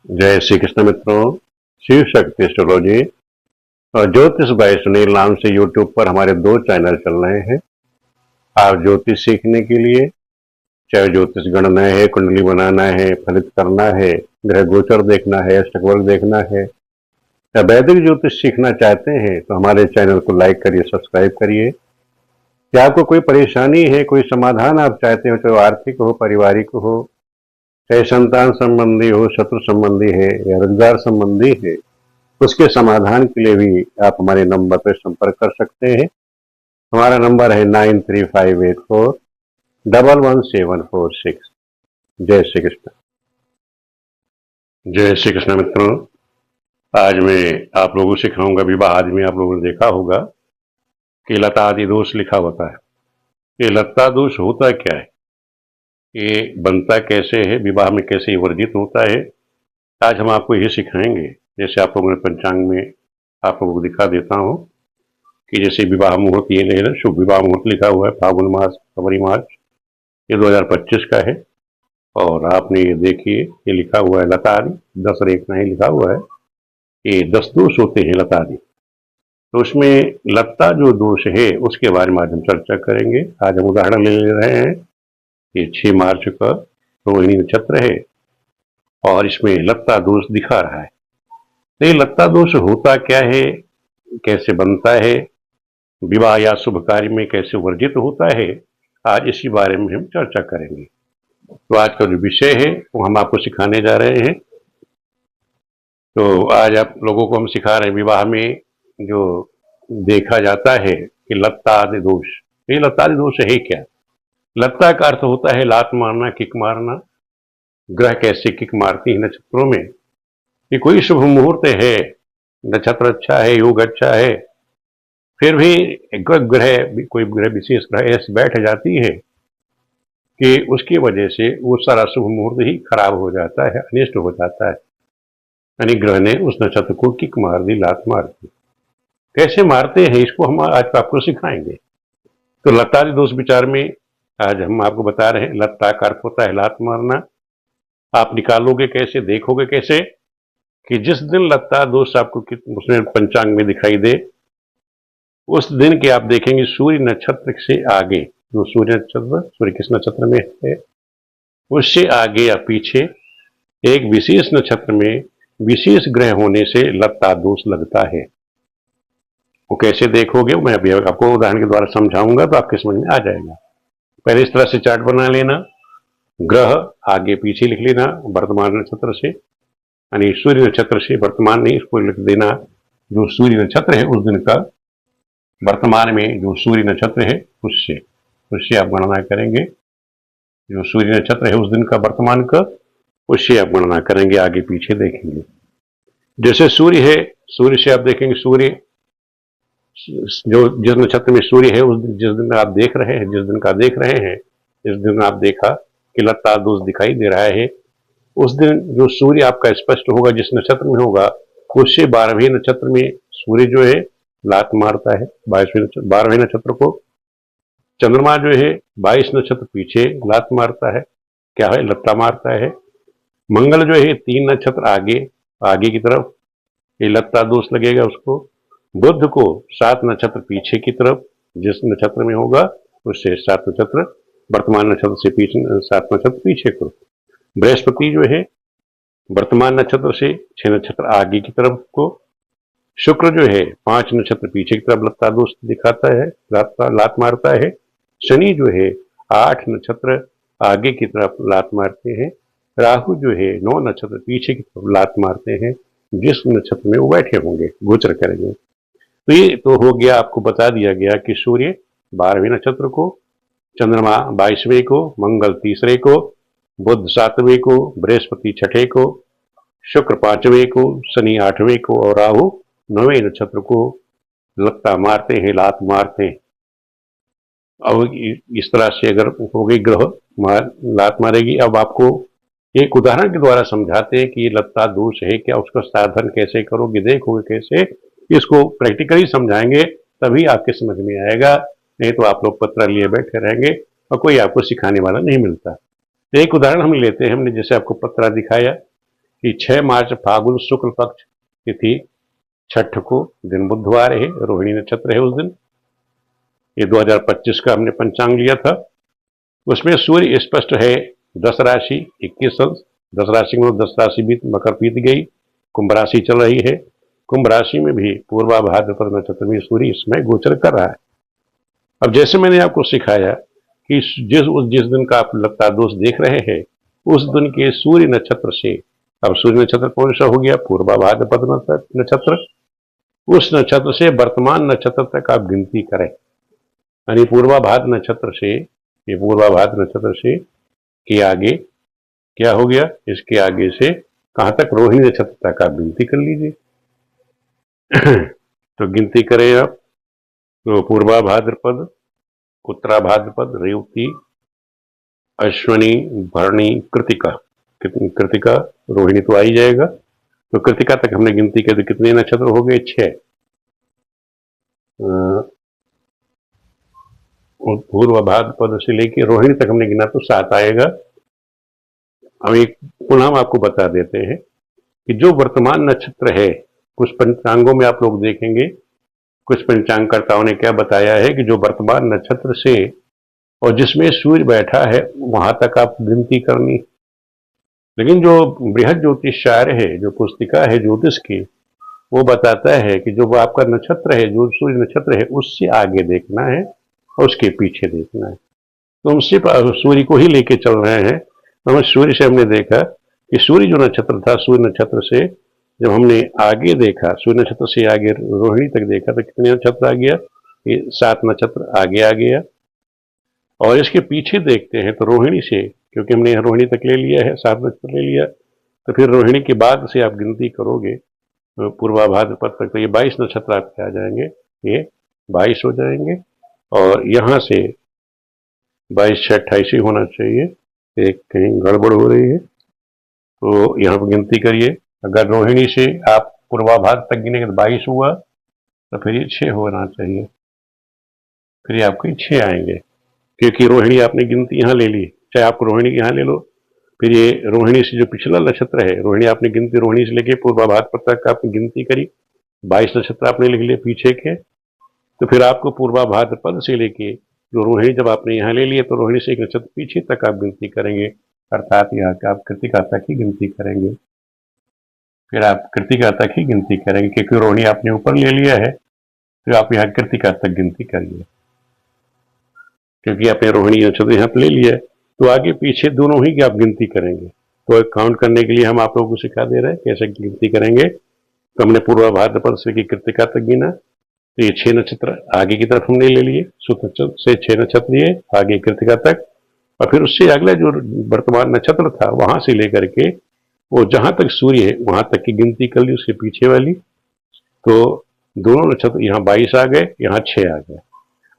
जय श्री कृष्ण मित्रों। शिव शक्ति एस्ट्रोलॉजी और ज्योतिष भाई सुनील नाम से यूट्यूब पर हमारे दो चैनल चल रहे हैं। आप ज्योतिष सीखने के लिए, चाहे ज्योतिष गणना है, कुंडली बनाना है, फलित करना है, ग्रह गोचर देखना है, अष्टकवर्ग देखना है, या वैदिक ज्योतिष सीखना चाहते हैं तो हमारे चैनल को लाइक करिए, सब्सक्राइब करिए। क्या आपको कोई परेशानी है, कोई समाधान आप चाहते हो, चाहे आर्थिक हो, पारिवारिक हो, चाहे संतान संबंधी हो, शत्रु संबंधी है या रोजगार संबंधी है, उसके समाधान के लिए भी आप हमारे नंबर पर संपर्क कर सकते हैं। हमारा नंबर है 9358411746। जय श्री कृष्ण। जय श्री कृष्ण मित्रों। आज मैं आप लोगों को सिखाऊंगा विवाह आदि में। आप लोगों ने देखा होगा कि लता आदि दोष लिखा होता है। ये लता दोष होता क्या है, ये बनता कैसे है, विवाह में कैसे वर्जित होता है, आज हम आपको यही सिखाएंगे। जैसे आप लोगों ने पंचांग में आप लोगों को दिखा देता हूँ कि जैसे विवाह मुहूर्त ये है ना, शुभ विवाह मुहूर्त लिखा हुआ है फागुन मास फरवरी मार्च, ये 2025 का है। और आपने ये देखिए, ये लिखा हुआ है लता आदि, 10 रेख नहीं लिखा हुआ है, ये 10 दोष होते हैं लता आदि। तो उसमें लता जो दोष है उसके बारे में आज हम चर्चा करेंगे। आज हम उदाहरण ले रहे हैं, ये 6 मार्च का रोहिणी नक्षत्र है और इसमें लता दोष दिखा रहा है। तो ये लता दोष होता क्या है, कैसे बनता है, विवाह या शुभ कार्य में कैसे वर्जित होता है, आज इसी बारे में हम चर्चा करेंगे। तो आज का जो विषय है वो हम आपको सिखाने जा रहे हैं। तो आज आप लोगों को हम सिखा रहे हैं विवाह में जो देखा जाता है कि लता आदि दोष। ये लता आदि दोष है क्या? लता का अर्थ होता है लात मारना, किक मारना। ग्रह कैसे किक मारती है नक्षत्रों में। ये कोई शुभ मुहूर्त है, नक्षत्र अच्छा है, योग अच्छा है, फिर भी ग्रह कोई ग्रह विशेष ग्रह ऐसे बैठ जाती है कि उसकी वजह से वो सारा शुभ मुहूर्त ही खराब हो जाता है, अनिष्ट हो जाता है। यानी ग्रह ने उस नक्षत्र को किक मार दी, लात मार दी। कैसे मारते हैं इसको हम आज आपको सिखाएंगे। तो लता दोष विचार में आज हम आपको बता रहे हैं। लता का अर्थ होता है लात मारना। आप निकालोगे कैसे, देखोगे कैसे कि जिस दिन लता दोष आपको उसमें पंचांग में दिखाई दे, उस दिन के आप देखेंगे सूर्य नक्षत्र से आगे, जो सूर्य नक्षत्र सूर्य किस नक्षत्र में है उससे आगे या पीछे एक विशेष नक्षत्र में विशेष ग्रह होने से लता दोष लगता है। वो कैसे देखोगे मैं अभी आपको उदाहरण के द्वारा समझाऊंगा तो आपके समझ में आ जाएगा। पहले इस तरह से चार्ट बना लेना, ग्रह आगे पीछे लिख लेना वर्तमान नक्षत्र से, यानी सूर्य नक्षत्र से वर्तमान नहीं, इसको लिख देना जो सूर्य नक्षत्र है उस दिन का वर्तमान में जो सूर्य नक्षत्र है उससे आप गणना करेंगे। जो सूर्य नक्षत्र है उस दिन का वर्तमान का, उससे आप गणना करेंगे, आगे पीछे देखेंगे। जैसे सूर्य है, सूर्य से आप देखेंगे सूर्य जो जिस नक्षत्र में सूर्य है उस दिन, जिस दिन आप देख रहे हैं, जिस दिन का देख रहे हैं, जिस दिन आप देखा कि लता दोष दिखाई दे रहा है, उस दिन जो सूर्य आपका स्पष्ट होगा जिस नक्षत्र में होगा, उससे 12वें नक्षत्र में सूर्य जो है लात मारता है। 12वें नक्षत्र को चंद्रमा जो है 22 नक्षत्र पीछे लात मारता है, क्या है, लता मारता है। मंगल जो है 3 नक्षत्र आगे की तरफ ये लता दोष लगेगा उसको। बुध को 7 नक्षत्र पीछे की तरफ, जिस नक्षत्र में होगा उससे 7 नक्षत्र वर्तमान नक्षत्र से पीछे 7 नक्षत्र पीछे को। बृहस्पति जो है वर्तमान नक्षत्र से 6 नक्षत्र आगे की तरफ को। शुक्र जो है 5 नक्षत्र पीछे की तरफ लता दोष दिखाता है, लात मारता है। शनि जो है 8 नक्षत्र आगे की तरफ लात मारते हैं। राहु जो है 9 नक्षत्र पीछे की तरफ लात मारते हैं, जिस नक्षत्र में वो बैठे होंगे, गोचर करेंगे। तो ये तो हो गया, आपको बता दिया गया कि सूर्य 12वें नक्षत्र को, चंद्रमा 22वें को, मंगल 3रे को, बुध 7वें को, बृहस्पति 6ठे को, शुक्र 5वें को, शनि 8वें को और राहु 9वें नक्षत्र को लता मारते हैं, लात मारते हैं। अब इस तरह से अगर हो गई ग्रह लात मारेगी। अब आपको एक उदाहरण के द्वारा समझाते हैं कि ये लता दोष है क्या, उसका साधन कैसे करोगे, देखोगे कैसे, इसको प्रैक्टिकली समझाएंगे तभी आपके समझ में आएगा। नहीं तो आप लोग पत्र लिए बैठे रहेंगे और कोई आपको सिखाने वाला नहीं मिलता। तो एक उदाहरण हम लेते हैं, हमने जैसे आपको पत्रा दिखाया कि 6 मार्च फागुन शुक्ल पक्ष तिथि छठ को, दिन बुधवार है, रोहिणी नक्षत्र है उस दिन। ये 2025 का हमने पंचांग लिया था। उसमें सूर्य स्पष्ट है 10 राशि 21 अंश। 10 राशि में 10 राशि भी मकर बीत गई, कुंभ राशि चल रही है। कुंभ राशि में भी पूर्वा भाद्रपद नक्षत्र में सूर्य इसमें गोचर कर रहा है। अब जैसे मैंने आपको सिखाया कि जिस दिन का आप लगता दोष देख रहे हैं, उस दिन के सूर्य नक्षत्र से, अब सूर्य नक्षत्र कौन सा हो गया? पूर्वा भाद्रपद नक्षत्र। उस नक्षत्र से वर्तमान नक्षत्र तक आप गिनती करें, यानी पूर्वा भाद्र नक्षत्र से, ये पूर्वा भाद्र नक्षत्र से के आगे क्या हो गया? इसके आगे से कहां तक? रोहिणी नक्षत्र तक आप गिनती कर लीजिए। तो गिनती करें आप, तो पूर्वा भाद्रपद, उत्तरा भाद्रपद, रेवती, अश्वनी, भरणी, कृतिका। कृतिका, रोहिणी तो आ ही जाएगा। तो कृतिका तक हमने गिनती की तो कितने नक्षत्र हो गए? 6। पूर्व भाद्रपद से लेके रोहिणी तक हमने गिना तो 7 आएगा। हम एक पुनः हम आपको बता देते हैं कि जो वर्तमान नक्षत्र है, कुछ पंचांगों में आप लोग देखेंगे, कुछ पंचांगकर्ताओं ने क्या बताया है कि जो वर्तमान नक्षत्र से और जिसमें सूर्य बैठा है वहां तक आप गिनती करनी। लेकिन जो बृहद ज्योतिषाचार्य है, जो पुस्तिका है ज्योतिष की, वो बताता है कि जो आपका नक्षत्र है, जो सूर्य नक्षत्र है, उससे आगे देखना है और उसके पीछे देखना है। तो हम सिर्फ सूर्य को ही लेके चल रहे हैं। तो हम सूर्य से हमने देखा कि सूर्य जो नक्षत्र था, सूर्य नक्षत्र से जब हमने आगे देखा, सूर्य नक्षत्र से आगे रोहिणी तक देखा, तो कितने नक्षत्र आ गया? ये 7 नक्षत्र आगे आ गया। और इसके पीछे देखते हैं तो रोहिणी से, क्योंकि हमने रोहिणी तक ले लिया है, 7 नक्षत्र ले लिया, तो फिर रोहिणी के बाद से आप गिनती करोगे पूर्वा भाद्रपद तक, तो ये 22 नक्षत्र आपके आ जाएंगे। ये 22 हो जाएंगे। और यहाँ से 22 से 28 ही होना चाहिए, एक कहीं गड़बड़ हो रही है, तो यहाँ पर गिनती करिए। अगर रोहिणी से आप पूर्वा भाद्र तक गिनेंगे तो 22 हुआ, तो फिर ये 6 होना चाहिए, फिर ये आपके 6 आएंगे, क्योंकि रोहिणी आपने गिनती यहाँ ले ली। चाहे आप रोहिणी यहाँ ले लो, फिर ये रोहिणी से जो पिछला नक्षत्र है, रोहिणी आपने गिनती रोहिणी से लेके पूर्वा भाद्र तक आपने गिनती करी, 22 नक्षत्र आपने लिख लिए पीछे के, तो फिर आपको पूर्वा भाद्रपद से लेके जो रोहिणी जब आपने यहाँ ले लिए, तो रोहिणी से एक नक्षत्र पीछे तक आप गिनती करेंगे, अर्थात यहाँ का आप कृतिका तक ही गिनती करेंगे। फिर आप कृतिका तक ही गिनती करेंगे, क्योंकि रोहिणी आपने ऊपर ले लिया है, तो आप यहाँ कृतिका तक गिनती करिए, क्योंकि आपने रोहिणी नक्षत्र यहाँ पर ले लिया है, तो आगे पीछे दोनों ही की आप गिनती करेंगे। तो काउंट करने के लिए हम आप लोगों को सिखा दे रहे हैं कैसे गिनती करेंगे। तो हमने पूर्वा भाद्रपद से की कृतिका तक गिना, तो ये 6 नक्षत्र आगे की तरफ हमने ले लिए, सूत्र से 6 नक्षत्र लिए आगे कृतिका तक, और फिर उससे अगला जो वर्तमान नक्षत्र था वहां से लेकर के वो जहां तक सूर्य है वहां तक की गिनती कर ली, उसके पीछे वाली। तो दोनों नक्षत्र यहाँ 22 आ गए, यहाँ 6 आ गए।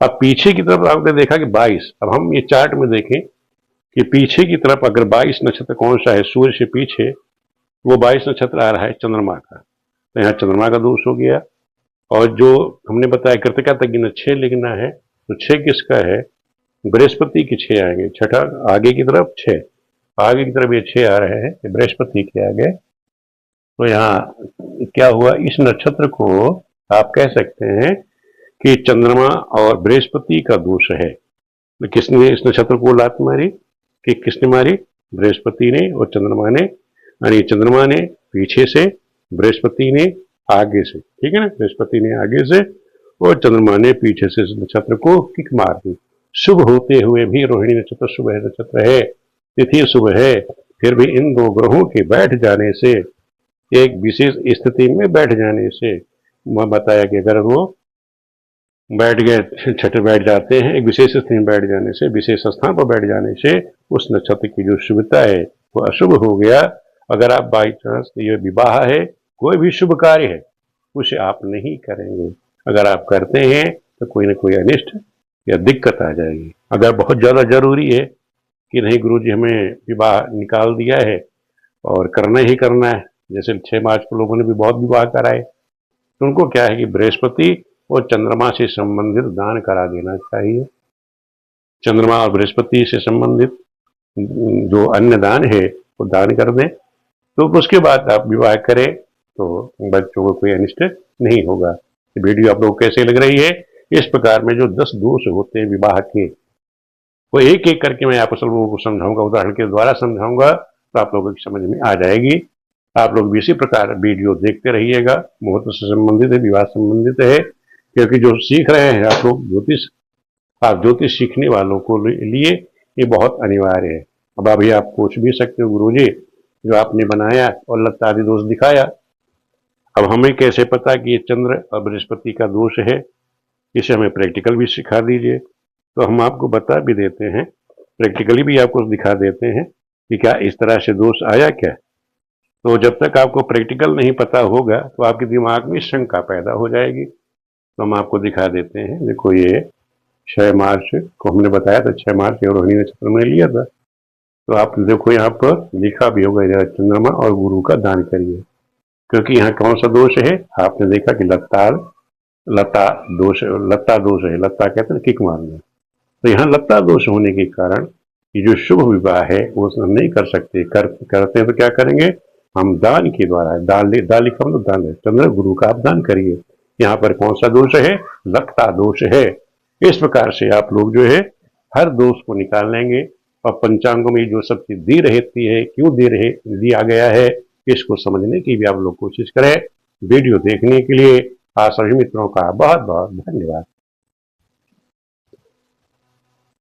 अब पीछे की तरफ आपने देखा कि 22, अब हम ये चार्ट में देखें कि पीछे की तरफ अगर 22 नक्षत्र कौन सा है सूर्य से पीछे, वो 22 नक्षत्र आ रहा है चंद्रमा का, तो यहाँ चंद्रमा का दोष हो गया। और जो हमने बताया कृतिका तक गिना 6 लिखना है, तो 6 किसका है? बृहस्पति के 6 आएंगे, छठा आगे की तरफ 6, आगे की तरफ ये 6 आ रहे हैं, बृहस्पति के आगे। तो यहाँ क्या हुआ? इस नक्षत्र को आप कह सकते हैं कि चंद्रमा और बृहस्पति का दोष है। तो किसने इस नक्षत्र को लात मारी? कि किसने मारी? बृहस्पति ने और चंद्रमा ने, यानी चंद्रमा ने पीछे से, बृहस्पति ने आगे से, ठीक है ना, बृहस्पति ने आगे से और चंद्रमा ने पीछे से नक्षत्र को किक मार दी। शुभ होते हुए भी रोहिणी नक्षत्र शुभ नक्षत्र है, तिथि शुभ है, फिर भी इन 2 ग्रहों के बैठ जाने से, एक विशेष स्थिति में बैठ जाने से, मैं बताया कि अगर वो बैठ गए, छठे बैठ जाते हैं, एक विशेष स्थिति में बैठ जाने से, विशेष स्थान पर बैठ जाने से उस नक्षत्र की जो शुभता है वो अशुभ हो गया। अगर आप बाई चांस ये विवाह है, कोई भी शुभ कार्य है, उसे आप नहीं करेंगे। अगर आप करते हैं तो कोई ना कोई अनिष्ट या दिक्कत आ जाएगी। अगर बहुत ज़्यादा जरूरी है कि नहीं गुरुजी हमें विवाह निकाल दिया है और करना ही करना है, जैसे 6 मार्च को लोगों ने भी बहुत विवाह कराए, तो उनको क्या है कि बृहस्पति और चंद्रमा से संबंधित दान करा देना चाहिए। चंद्रमा और बृहस्पति से संबंधित जो अन्य दान है वो दान कर दें, तो उसके बाद आप विवाह करें तो बच्चों को कोई अनिष्ट नहीं होगा। वीडियो आप लोग कैसे लग रही है? इस प्रकार में जो 10 दोष होते हैं विवाह के, वो एक एक करके मैं आप सब लोगों को समझाऊंगा, उदाहरण के द्वारा समझाऊंगा, तो आप लोगों की समझ में आ जाएगी। आप लोग भी इसी प्रकार वीडियो देखते रहिएगा। मुहूर्त से संबंधित है, विवाह संबंधित है, क्योंकि जो सीख रहे हैं आप लोग ज्योतिष, आप ज्योतिष सीखने वालों को लिए ये बहुत अनिवार्य है। अब अभी आप पूछ भी सकते हो, गुरुजी जो आपने बनाया और लता आदि दोष दिखाया, अब हमें कैसे पता कि ये चंद्र और बृहस्पति का दोष है? इसे हमें प्रैक्टिकल भी सिखा दीजिए। तो हम आपको बता भी देते हैं, प्रैक्टिकली भी आपको दिखा देते हैं कि क्या इस तरह से दोष आया क्या। तो जब तक आपको प्रैक्टिकल नहीं पता होगा तो आपके दिमाग में शंका पैदा हो जाएगी। तो हम आपको दिखा देते हैं। देखो ये 6 मार्च को हमने बताया था, 6 मार्च रोहिणी नक्षत्र में लिया था। तो आप देखो यहाँ पर लिखा भी होगा, इधर चंद्रमा और गुरु का दान करिए, क्योंकि यहाँ कौन सा दोष है? आपने देखा कि लता दोष है। लता कहते हैं किक मारना। तो यहाँ लता दोष होने के कारण ये जो शुभ विवाह है वो हम नहीं कर सकते। करते हैं तो क्या करेंगे? हम दान के द्वारा, दान लिखा मतलब दान है, चंद्र गुरु का आप दान करिए। यहाँ पर कौन सा दोष है? लता दोष है। इस प्रकार से आप लोग जो है हर दोष को निकाल लेंगे। और पंचांगों में जो सब चीज दी रहती है, क्यों दिया गया है, इसको समझने की भी आप लोग कोशिश करें। वीडियो देखने के लिए आप सभी मित्रों का बहुत बहुत धन्यवाद।